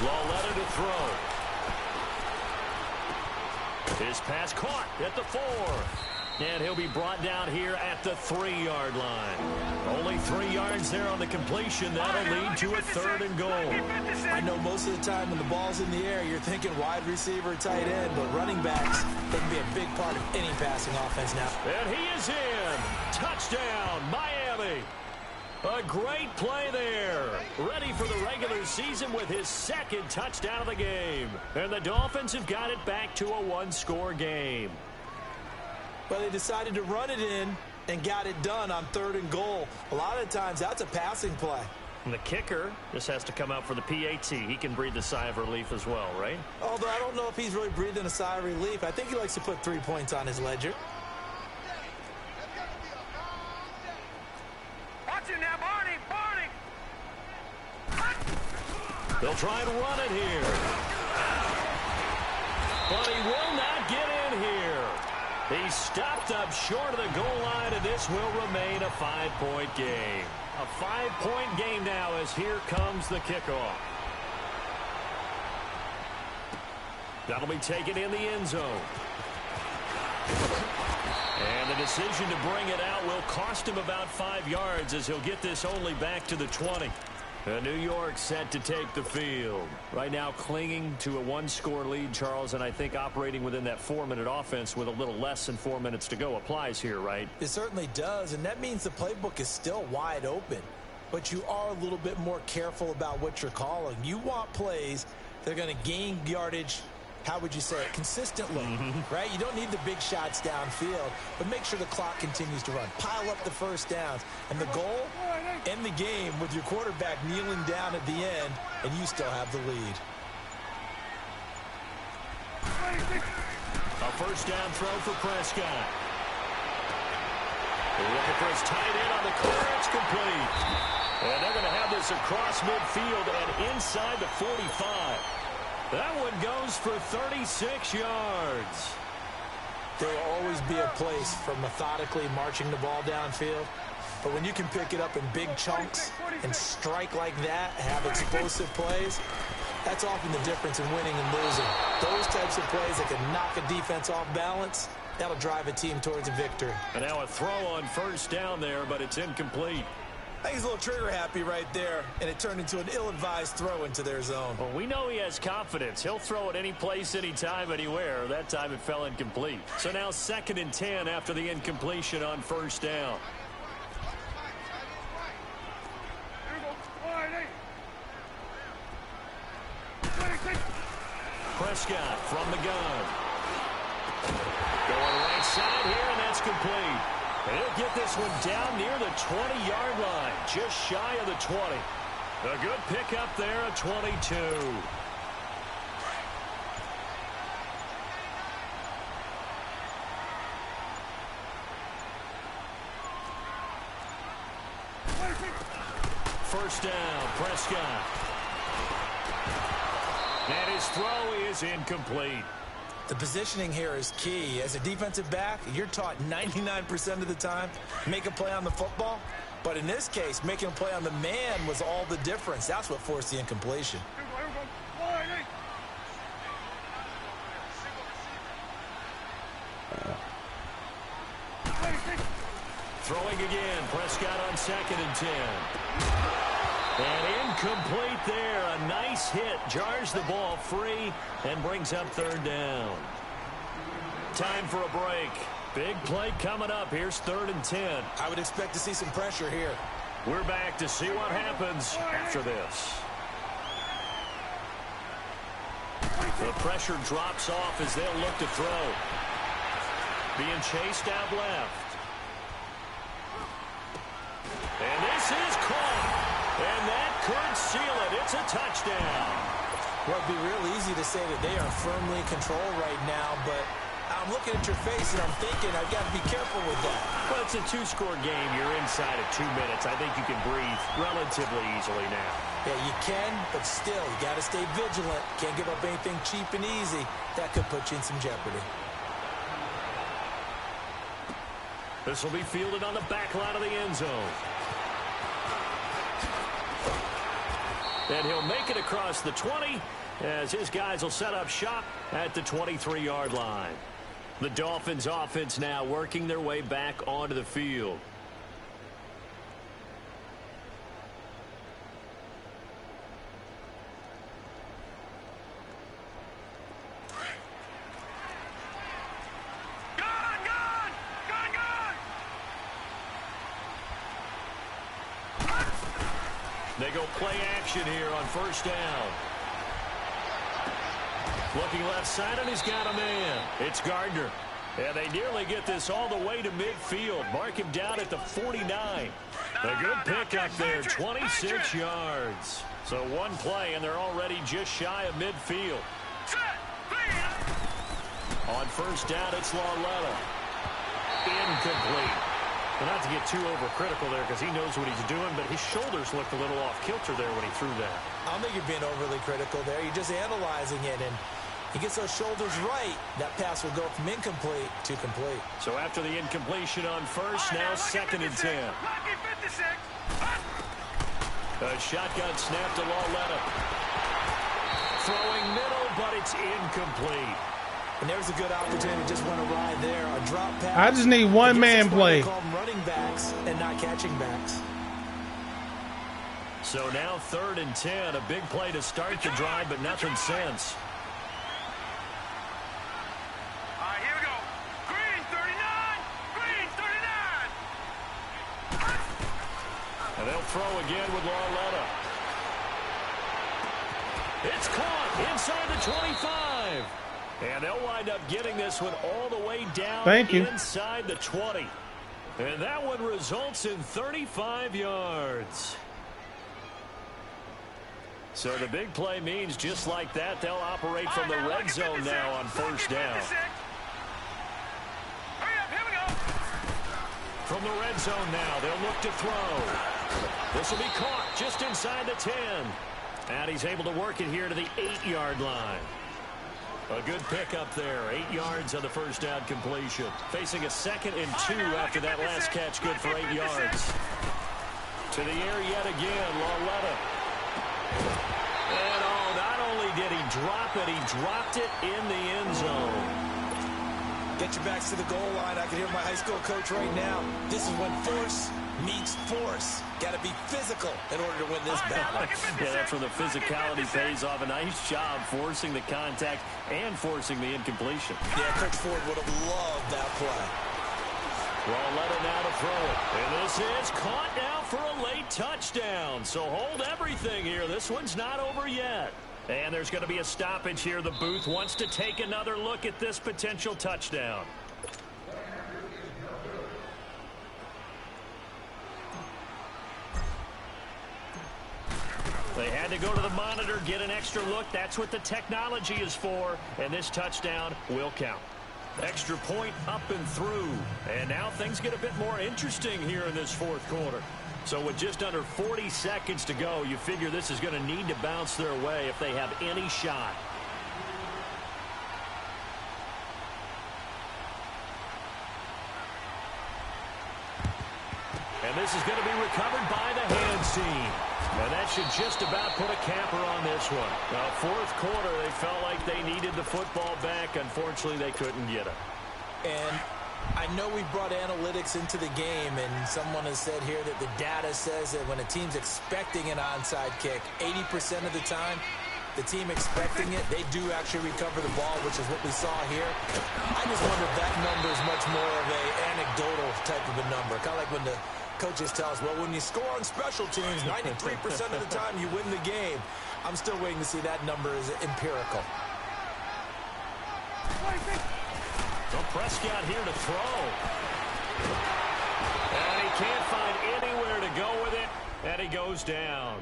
Lawletta to throw. His pass caught at the 4. And he'll be brought down here at the 3-yard line. Only 3 yards there on the completion. That'll lead to a 3rd and goal. I know most of the time when the ball's in the air, you're thinking wide receiver, tight end, but running backs, they can be a big part of any passing offense now. And he is in. Touchdown, Miami. A great play there. Ready for the regular season with his 2nd touchdown of the game. And the Dolphins have got it back to a 1-score game. Well, they decided to run it in and got it done on 3rd and goal. A lot of times, that's a passing play. And the kicker just has to come out for the PAT. He can breathe a sigh of relief as well, right? Although I don't know if he's really breathing a sigh of relief. I think he likes to put 3 points on his ledger. Watch it now, Barney! They'll try and run it here. But he will not get in here. He's stopped up short of the goal line, and this will remain a 5-point game. A 5-point game now as here comes the kickoff. That'll be taken in the end zone. And the decision to bring it out will cost him about 5 yards as he'll get this only back to the 20. New York set to take the field. Right now clinging to a 1-score lead, Charles, and I think operating within that 4-minute offense with a little less than 4 minutes to go applies here, right? It certainly does, and that means the playbook is still wide open. But you are a little bit more careful about what you're calling. You want plays that are going to gain yardage, how would you say it, consistently, right? You don't need the big shots downfield, but make sure the clock continues to run. Pile up the first downs. And the goal, end the game with your quarterback kneeling down at the end, and you still have the lead. A first down throw for Prescott. They're looking for his tight end on the clearance, complete. And they're going to have this across midfield and inside the 45. That one goes for 36 yards. There will always be a place for methodically marching the ball downfield. But when you can pick it up in big chunks and strike like that, have explosive plays, that's often the difference in winning and losing. Those types of plays that can knock a defense off balance, that'll drive a team towards a victory. And now a throw on first down there, but it's incomplete. I think he's a little trigger happy right there, and it turned into an ill-advised throw into their zone. Well, we know he has confidence. He'll throw it any place, anytime, anywhere. That time it fell incomplete. So now 2nd and 10 after the incompletion on first down. Prescott from the gun. Going right side here, and that's complete. And he'll get this one down near the 20-yard line, just shy of the 20. A good pickup there at 22. First down, Prescott. And his throw is incomplete. The positioning here is key. As a defensive back, you're taught 99% of the time, make a play on the football. But in this case, making a play on the man was all the difference. That's what forced the incompletion. Throwing again, Prescott on 2nd and 10. And incomplete there. A nice hit. Jars the ball free and brings up 3rd down. Time for a break. Big play coming up. Here's 3rd and 10. I would expect to see some pressure here. We're back to see what happens after this. The pressure drops off as they'll look to throw. Being chased out left. And this is caught. And that could seal it. It's a touchdown. Well, it'd be real easy to say that they are firmly in control right now, but I'm looking at your face, and I'm thinking I've got to be careful with that. Well, it's a two-score game. You're inside of 2 minutes. I think you can breathe relatively easily now. Yeah, you can, but still, you got to stay vigilant. Can't give up anything cheap and easy. That could put you in some jeopardy. This will be fielded on the back line of the end zone. And he'll make it across the 20 as his guys will set up shop at the 23-yard line. The Dolphins offense now working their way back onto the field. They go play action here on first down. Looking left side, and he's got a man. It's Gardner. And they nearly get this all the way to midfield. Mark him down at the 49. A good pickup there, 26 yards. So one play, and they're already just shy of midfield. On first down, it's Lauletta. Incomplete. Well, not to get too overcritical there because he knows what he's doing, but his shoulders looked a little off kilter there when he threw that. I don't think you're being overly critical there. You're just analyzing it, and he gets those shoulders right. That pass will go from incomplete to complete. So after the incompletion on first, now second and 10. A shotgun snap to Lauletta. Throwing middle, but it's incomplete. And there's a good opportunity. Just want to ride there. A drop pass. I just need one man play. Call them running backs and not catching backs. So now third and 10. A big play to start the drive, but nothing since. All right, here we go. Green 39. Green 39. And they'll throw again with Lauletta. It's caught inside the 25. And they'll wind up getting this one all the way down inside the 20. And that one results in 35 yards. So the big play means just like that, they'll operate from the red zone now on first down. From the red zone now, they'll look to throw. This will be caught just inside the 10. And he's able to work it here to the 8-yard line. A good pickup there. 8 yards on the first down completion. Facing a 2nd and 2 after that last catch. Good for 8 yards. To the air yet again. Lauletta. And not only did he drop it, he dropped it in the end zone. Get your backs to the goal line. I can hear my high school coach right now. This is when force meets force. Got to be physical in order to win this battle. Yeah, that's where the physicality pays off. A nice job forcing the contact and forcing the incompletion. Yeah, Coach Ford would have loved that play. Lauletta now to throw it. And this is caught now for a late touchdown. So hold everything here. This one's not over yet. And there's going to be a stoppage here. The booth wants to take another look at this potential touchdown. They had to go to the monitor, get an extra look. That's what the technology is for. And this touchdown will count. Extra point up and through. And now things get a bit more interesting here in this fourth quarter. So with just under 40 seconds to go, you figure this is going to need to bounce their way if they have any shot. And this is going to be recovered by the hands team. And that should just about put a capper on this one. Now, fourth quarter, they felt like they needed the football back. Unfortunately, they couldn't get it. And I know we brought analytics into the game, and someone has said here that the data says that when a team's expecting an onside kick, 80% of the time, the team expecting it, they do actually recover the ball, which is what we saw here. I just wonder if that number is much more of a anecdotal type of a number. Kind of like when the coaches tell us, well, when you score on special teams, 93% of the time you win the game. I'm still waiting to see that number is empirical. So Prescott here to throw. And he can't find anywhere to go with it, and he goes down.